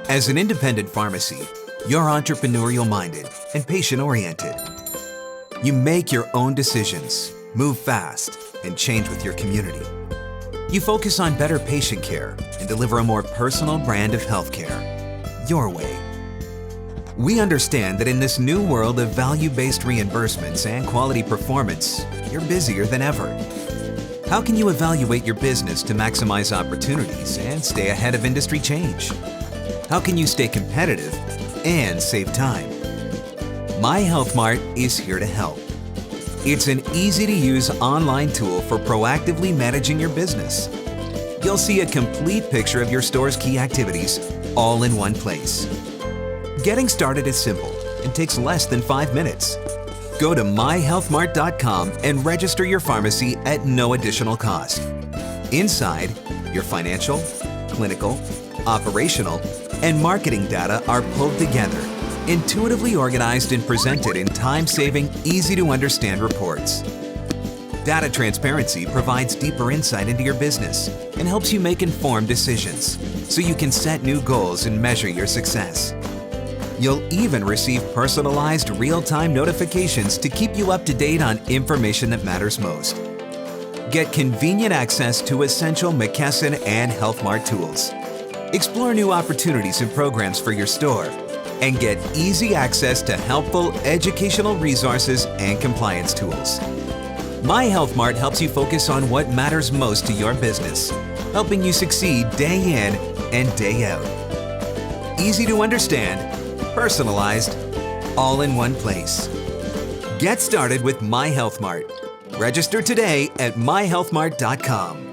As an independent pharmacy, you're entrepreneurial-minded and patient-oriented. You make your own decisions, move fast, and change with your community. You focus on better patient care and deliver a more personal brand of healthcare, your way. We understand that in this new world of value-based reimbursements and quality performance, you're busier than ever. How can you evaluate your business to maximize opportunities and stay ahead of industry change? How can you stay competitive and save time? My Health Mart is here to help. It's an easy-to-use online tool for proactively managing your business. You'll see a complete picture of your store's key activities all in one place. Getting started is simple and takes less than 5 minutes. Go to myhealthmart.com and register your pharmacy at no additional cost. Inside, your financial, clinical, operational, and marketing data are pulled together, intuitively organized and presented in time-saving, easy-to-understand reports. Data transparency provides deeper insight into your business and helps you make informed decisions so you can set new goals and measure your success. You'll even receive personalized real-time notifications to keep you up to date on information that matters most. Get convenient access to essential McKesson and Health Mart tools. Explore new opportunities and programs for your store, and get easy access to helpful educational resources and compliance tools. My Health Mart helps you focus on what matters most to your business, helping you succeed day in and day out. Easy to understand, personalized, all in one place. Get started with My Health Mart. Register today at myhealthmart.com.